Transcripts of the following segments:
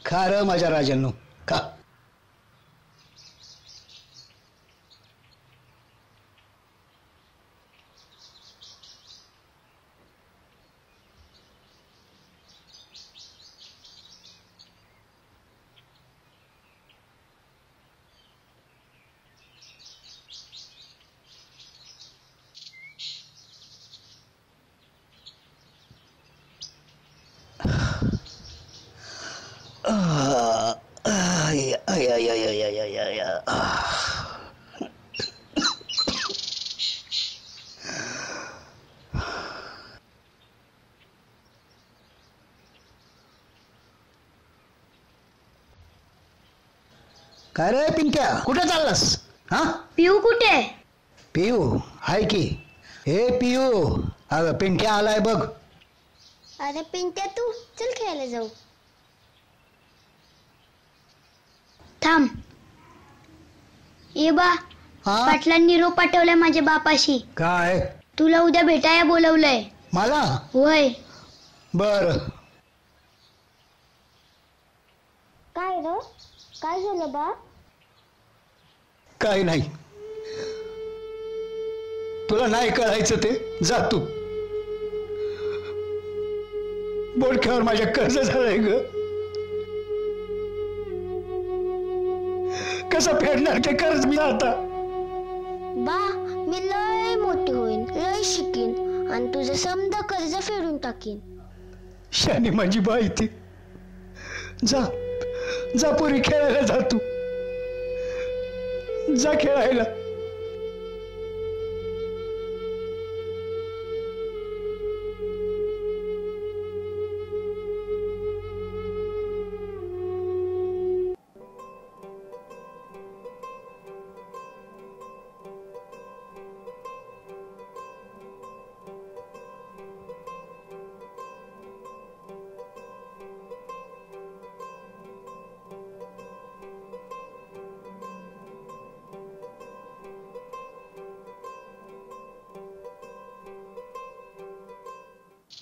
खा र माझ्या राजांनो, खा. काय रे पिंट्या, कुठे चाललास? हा, पिऊ कुठे? पियू हाय की. हे पियू, अगं पिंट्या आलाय बघ. अरे पिंट्या, तू चल खेळायला जाऊ. थांब. ये बा, पाटलांनी निरोप पाठवलाय माझ्या बापाशी. काय? तुला उद्या भेटायला बोलवलंय. मला? होय. बर. काय रे, काय झालं बा? काय नाही, तुला नाही कळायचं ते. जा तू. बोडक्यावर माझ्या कर्ज झालंय ग. कसं फेडणार ते कर्ज मी आता? बा, मी लय मोठी होईन, लय शिकीन आणि तुझं समजा कर्ज फेडून टाकीन. शानी माझी बाई ती. जा जा पुरी, खेळायला जा तू. जा खेळायला.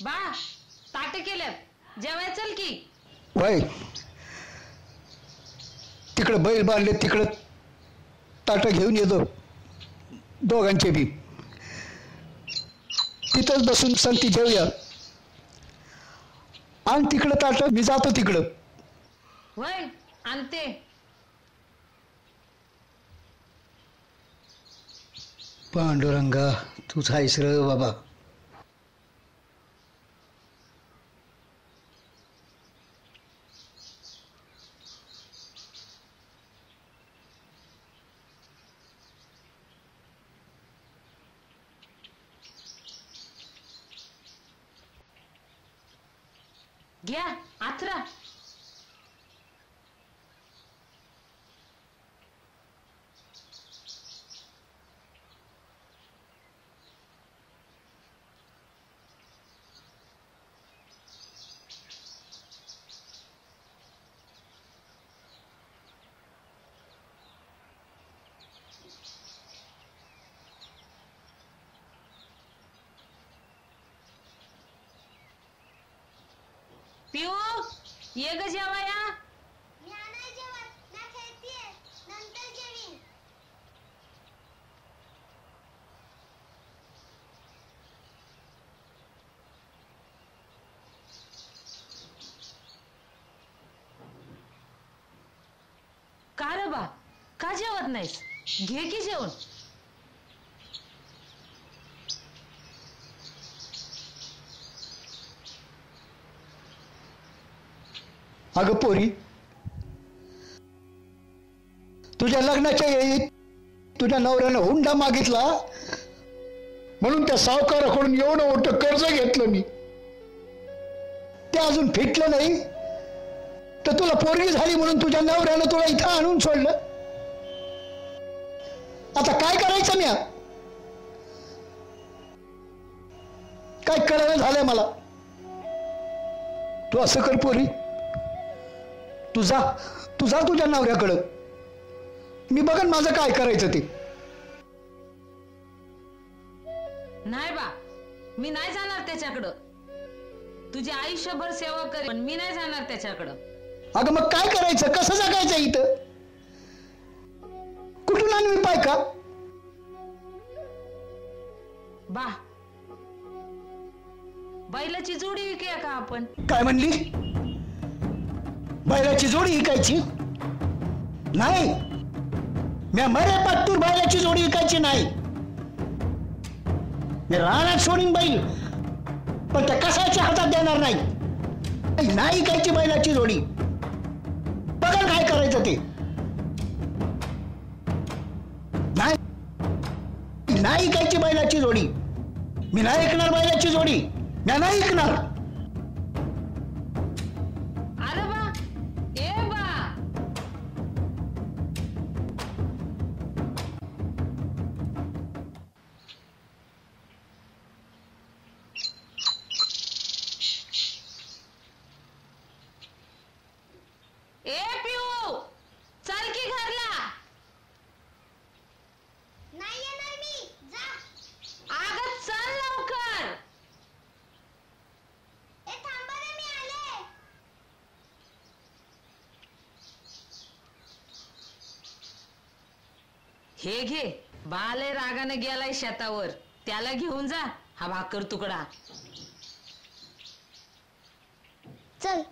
बा, ताट केलं, जेवाय चल की. वय, तिकडं बैल बांधले, तिकडं ताट घेऊन येतो दोघांचे बी. तिथंच बसून संगती जेवूया. आणि तिकडं ताट, मी जातो तिकडं. वय, आणते. पांडुरंगा, तूच आहेस र बाबा. घ्या आथरा. पिऊ, ये ग जेवाया. का रे बा, का जेवत नाहीस? घे की जेवण. अगं पोरी, तुझ्या लग्नाच्या वेळी तुझ्या नवऱ्यानं हुंडा मागितला म्हणून त्या सावकाराकडून एवढं मोठं कर्ज घेतलं मी. ते अजून फिटलं नाही तर तुला पोरगी झाली म्हणून तुझ्या नवऱ्यानं तुला इथं आणून सोडलं. आता काय करायचं मी? काय कळलं झालंय मला. तू असं कर पोरी, तू जा तुझ्या नवऱ्याकडं. मी बघन माझं काय करायचं ते. नाही बा, मी नाही जाणार त्याच्याकडं. तुझी आयुष्यभर सेवा करेन, पण मी नाही जाणार त्याच्याकडं. अगं मग काय करायचं, कसं जगायचं इथं? कुठून आणवी पाय का? बा बैलाची जोडी विकूया का आपण? काय म्हणली? बैलाची जोडी विकायची नाही. मी मरे पातूर बैलाची जोडी विकायची नाही. मी रानात सोडीन बैल, पण त्या कसाच्या हातात देणार नाही. नाही विकायची बैलाची जोडी. बघा काय करायचं ते. नाही विकायची बैलाची जोडी. मी नाही ऐकणार बैलाची जोडी. मी नाही ऐकणार. अरे बा ए बा ए पिऊ चल की घरला. नाही येणार मी. जा. अगं चल लवकर. ए थांबा रे, मी आले. हे घे, बाले रागाने गेलाय शेतावर, त्याला घेऊन जा हा भाकर तुकडा. चल